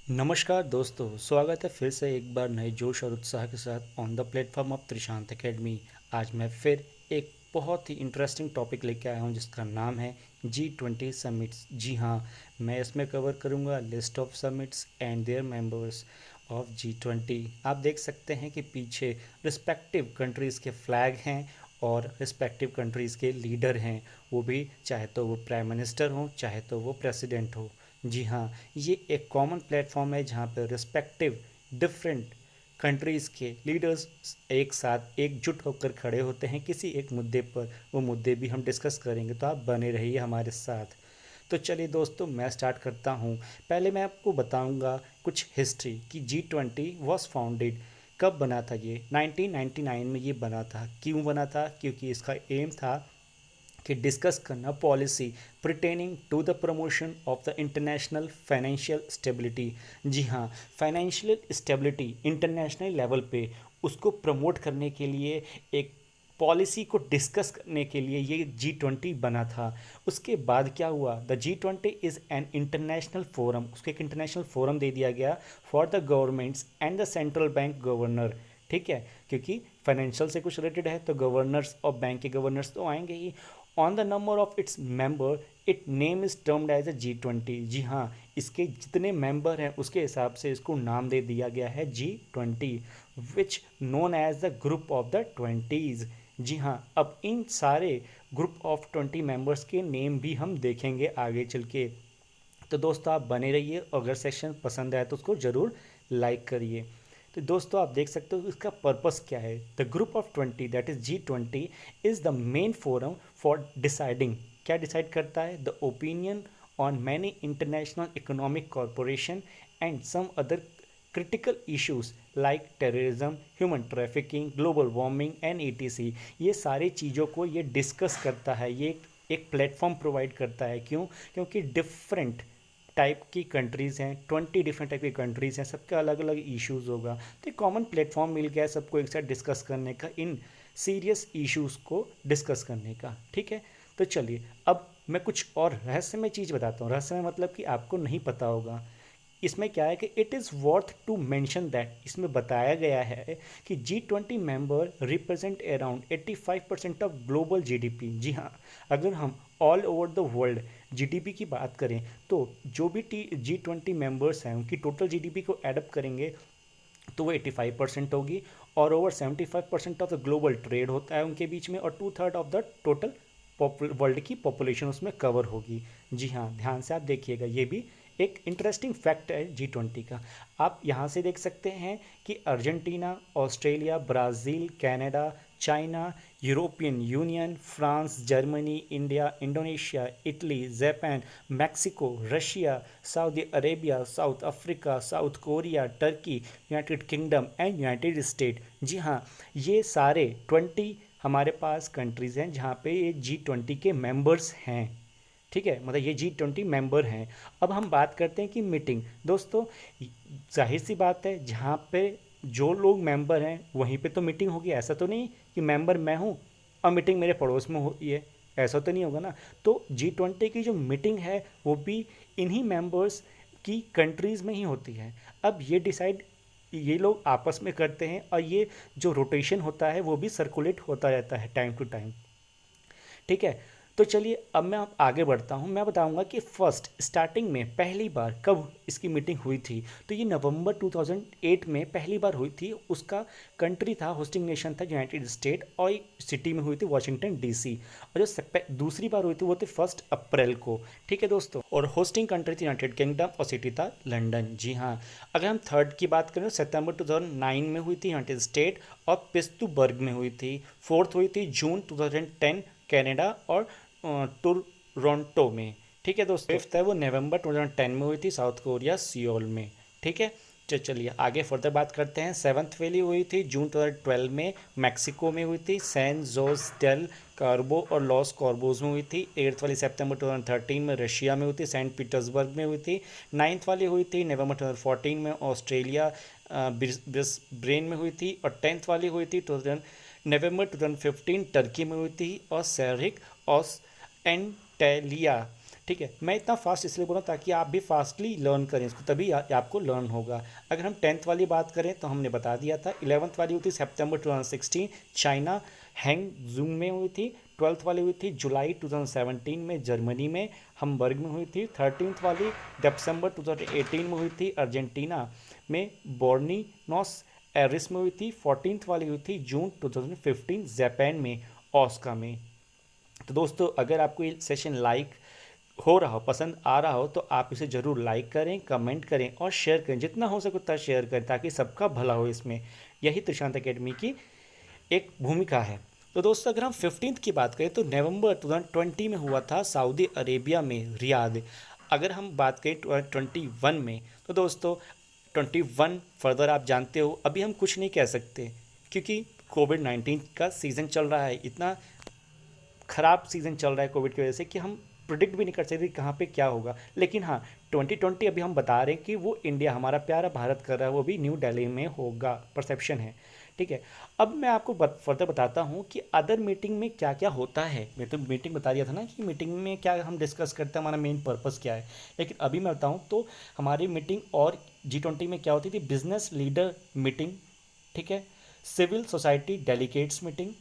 नमस्कार दोस्तों, स्वागत है फिर से एक बार नए जोश और उत्साह के साथ on the platform of Trishant academy. आज मैं फिर एक बहुत ही इंटरेस्टिंग टॉपिक लेके आया हूँ जिसका नाम है G20 समिट्स। जी हाँ, मैं इसमें कवर करूँगा list of summits and there members of G20। आप देख सकते हैं कि पीछे रिस्पेक्टिव कंट्रीज़ के फ्लैग हैं और रिस्पेक्टिव कंट्रीज़ के लीडर हैं, वो भी चाहे तो वो प्राइम मिनिस्टर हो चाहे तो वो प्रेसिडेंट हो। जी हाँ, ये एक कॉमन प्लेटफॉर्म है जहाँ पर रिस्पेक्टिव डिफरेंट कंट्रीज़ के लीडर्स एक साथ एकजुट होकर खड़े होते हैं किसी एक मुद्दे पर। वो मुद्दे भी हम डिस्कस करेंगे, तो आप बने रहिए हमारे साथ। तो चलिए दोस्तों, मैं स्टार्ट करता हूँ। पहले मैं आपको बताऊँगा कुछ हिस्ट्री कि G20 वॉज फाउंडेड। कब बना था ये? 1999 में ये बना था। क्यों बना था? क्योंकि इसका एम था कि डिस्कस करना policy pertaining to the promotion of the international financial stability. जी हाँ, फाइनेंशियल स्टेबिलिटी इंटरनेशनल लेवल पे उसको प्रमोट करने के लिए एक पॉलिसी को डिस्कस करने के लिए ये G20 बना था। उसके बाद क्या हुआ? The G20 is an international forum. उसको एक इंटरनेशनल फोरम दे दिया गया for the governments and the central bank governor. ठीक है, क्योंकि फाइनेंशियल से कुछ रिलेटेड है तो गवर्नर्स और बैंक के गवर्नर्स तो आएंगे ही। On the number of its member it name is termed as a G20। जी हाँ, इसके जितने मेंबर हैं उसके हिसाब से इसको नाम दे दिया गया है G20, which known as the group of the twenties. जी हाँ, अब इन सारे ग्रुप ऑफ 20 मेंबर्स के नेम भी हम देखेंगे आगे चल के। तो दोस्तों आप बने रहिए, अगर सेक्शन पसंद आए तो उसको ज़रूर लाइक करिए। तो दोस्तों आप देख सकते हो इसका पर्पस क्या है। The group of 20 that is G20 is the main forum for deciding. क्या डिसाइड करता है? The opinion on many international economic corporation and some other critical issues like terrorism, human trafficking, global warming and ETC। ये सारी चीज़ों को ये discuss करता है। ये एक प्लेटफॉर्म प्रोवाइड करता है। क्यों? क्योंकि डिफरेंट टाइप की कंट्रीज़ हैं, 20 डिफरेंट टाइप की कंट्रीज़ हैं, सबका अलग अलग इश्यूज़ होगा। तो एक कॉमन प्लेटफॉर्म मिल गया है सबको एक साथ डिस्कस करने का, इन सीरियस इश्यूज़ को डिस्कस करने का। ठीक है, तो चलिए अब मैं कुछ और रहस्यमय चीज़ बताता हूँ। रहस्यमय मतलब कि आपको नहीं पता होगा। इसमें क्या है कि it is worth to mention that, इसमें बताया गया है कि G20 member represent around 85% of global GDP। जी हाँ, अगर हम all over the world GDP की बात करें तो जो भी G20 मेंबर्स हैं उनकी टोटल GDP को एडअप करेंगे तो वो 85% होगी। और over 75% of the global trade होता है उनके बीच में, और 2/3 ऑफ द टोटल वर्ल्ड की पॉपुलेशन उसमें कवर होगी। जी हाँ, ध्यान से आप देखिएगा, ये भी एक इंटरेस्टिंग फैक्ट है G20 का। आप यहाँ से देख सकते हैं कि Argentina, Australia, Brazil, Canada, China, European Union, France, Germany, India, Indonesia, Italy, Japan, Mexico, Russia, Saudi Arabia, South Africa, South Korea, Turkey, United Kingdom and United State. जी हाँ, ये सारे 20 हमारे पास कंट्रीज़ हैं जहाँ पे ये G20 के मेंबर्स हैं। ठीक है, मतलब ये G20 मेंबर हैं। अब हम बात करते हैं कि मीटिंग। दोस्तों जाहिर सी बात है, जहाँ पे जो लोग मेंबर हैं वहीं पे तो मीटिंग होगी। ऐसा तो नहीं कि मेंबर मैं हूँ और मीटिंग मेरे पड़ोस में होती है, ऐसा तो नहीं होगा ना। तो G20 की जो मीटिंग है वो भी इन्हीं मेंबर्स की कंट्रीज़ में ही होती है। अब ये डिसाइड ये लोग आपस में करते हैं, और ये जो रोटेशन होता है वो भी सर्कुलेट होता रहता है टाइम टू टाइम। ठीक है, तो चलिए अब मैं आप आगे बढ़ता हूँ। मैं बताऊँगा कि फर्स्ट स्टार्टिंग में पहली बार कब इसकी मीटिंग हुई थी। तो ये नवंबर 2008 में पहली बार हुई थी। उसका कंट्री था, होस्टिंग नेशन था यूनाइटेड स्टेट, और सिटी में हुई थी वॉशिंगटन DC। और जो दूसरी बार हुई थी वो थी 1 अप्रैल को। ठीक है दोस्तों, और होस्टिंग कंट्री थी यूनाइटेड किंगडम और सिटी था लंदन। जी हाँ, अगर हम थर्ड की बात करें तो सितंबर 2009 में हुई थी यूनाइटेड स्टेट और पिट्सबर्ग में हुई थी। फोर्थ हुई थी जून 2010 कनाडा और टोरंटो में। ठीक है दोस्तों, फिफ्थ है वो नवंबर 2010 में हुई थी साउथ कोरिया सियोल में। ठीक है, चलिए आगे फर्दर बात करते हैं। सेवन्थ वैली हुई थी जून 2012 में मैक्सिको में हुई थी, सैन जोस डेल कार्बो और लॉस कॉर्बोज में हुई थी। एट्थ वाली सितंबर 2013 में रशिया में हुई थी, सेंट पीटर्सबर्ग में हुई थी। नाइन्थ वाली हुई थी नवंबर 2014 में ऑस्ट्रेलिया ब्रिस्बेन में हुई थी। और टेंथ वाली हुई थी नवंबर 2015 टर्की में हुई थी, और सेरिक ऑस एंटेलिया ठीक है, मैं इतना फास्ट इसलिए बोला ताकि आप भी फास्टली लर्न करें इसको, तभी आपको लर्न होगा। अगर हम 10th वाली बात करें तो हमने बता दिया था। 11th वाली हुई थी सितंबर 2016 चाइना हैंगजूंग में हुई थी। 12th वाली हुई थी जुलाई 2017 में जर्मनी में हमबर्ग में हुई थी। 13th वाली दिसंबर 2018 में हुई थी अर्जेंटीना में बोर्निनोस एरिस में हुई थी। 14th वाली हुई थी जून 2015 जापान में ओसाका में। तो दोस्तों, अगर आपको ये सेशन लाइक हो रहा हो, पसंद आ रहा हो, तो आप इसे ज़रूर लाइक करें, कमेंट करें और शेयर करें। जितना हो सके उतना शेयर करें ताकि सबका भला हो इसमें। यही त्रिशांत एकेडमी की एक भूमिका है। तो दोस्तों, अगर हम 15th की बात करें तो नवंबर 2020 में हुआ था सऊदी अरेबिया में रियाद। अगर हम बात करें 2021 में, तो दोस्तों 21 फर्दर आप जानते हो अभी हम कुछ नहीं कह सकते क्योंकि कोविड-19 का सीज़न चल रहा है। इतना ख़राब सीज़न चल रहा है कोविड की वजह से कि हम प्रिडिक्ट भी नहीं कर सकते कहाँ पे क्या होगा। लेकिन हाँ, 2020 अभी हम बता रहे हैं कि वो इंडिया, हमारा प्यारा भारत कर रहा है, वो भी न्यू दिल्ली में होगा, परसेप्शन है। ठीक है, अब मैं आपको फर्दर बताता हूँ कि अदर मीटिंग में क्या क्या होता है। मैं तो मीटिंग बता दिया था ना कि मीटिंग में क्या हम डिस्कस करते हैं, हमारा मेन पर्पस क्या है। लेकिन अभी मैं बताऊँ तो हमारी मीटिंग और G20 में क्या होती थी, बिजनेस लीडर मीटिंग, ठीक है, civil society delegates meeting,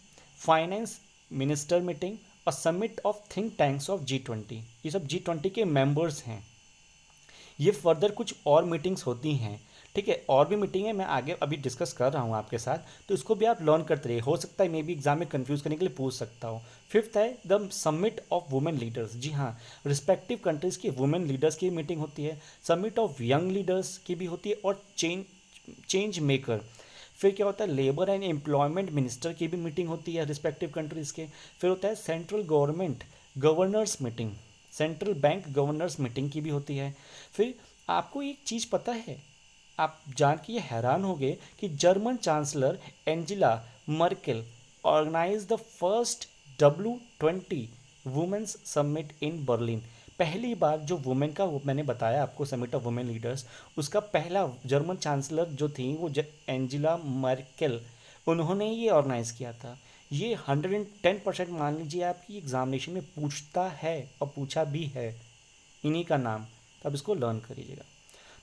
finance minister meeting और summit of think tanks of G20। ये सब G20 के मेंबर्स हैं। ये फर्दर कुछ और मीटिंग्स होती हैं, ठीक है, और भी मीटिंग है, मैं आगे अभी डिस्कस कर रहा हूँ आपके साथ, तो इसको भी आप लर्न करते रहिए। हो सकता है मे भी एग्जाम में कंफ्यूज करने के लिए पूछ सकता हूँ। फिफ्थ है the summit of women leaders. जी हाँ, रिस्पेक्टिव कंट्रीज़ की वुमेन लीडर्स की मीटिंग होती है। समिट ऑफ यंग लीडर्स की भी होती है और चेंज मेकर। फिर क्या होता है, लेबर एंड एम्प्लॉयमेंट मिनिस्टर की भी मीटिंग होती है रिस्पेक्टिव कंट्रीज़ के। फिर होता है central government governors meeting, central bank governors meeting की भी होती है। फिर आपको एक चीज़ पता है, आप जान के ये हैरान होंगे कि German chancellor Angela Merkel organize the first W20 women's summit in Berlin. पहली बार जो वुमेन का, वो मैंने बताया आपको, समिट ऑफ वुमेन लीडर्स, उसका पहला जर्मन चांसलर जो थी वो एंजेला मर्केल, उन्होंने ये ऑर्गेनाइज़ किया था। ये 110% मान लीजिए आपकी एग्जामिनेशन में पूछता है और पूछा भी है इन्हीं का नाम, तो अब इसको लर्न करिएगा।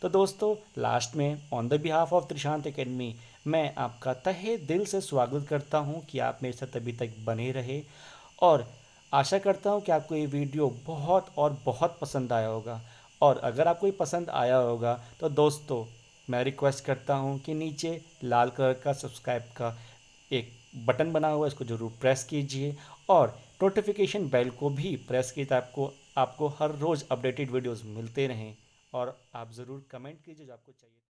तो दोस्तों, लास्ट में on the behalf of Trishant academy मैं आपका तहे दिल से स्वागत करता हूं कि आप मेरे साथ अभी तक बने रहे, और आशा करता हूं कि आपको ये वीडियो बहुत और बहुत पसंद आया होगा। और अगर आपको ये पसंद आया होगा तो दोस्तों, मैं रिक्वेस्ट करता हूं कि नीचे लाल कलर का सब्सक्राइब का एक बटन बना हुआ है, इसको ज़रूर प्रेस कीजिए और नोटिफिकेशन बेल को भी प्रेस कीजिए ताकि आपको हर रोज़ अपडेटेड वीडियोस मिलते रहें। और आप ज़रूर कमेंट कीजिए जो आपको चाहिए।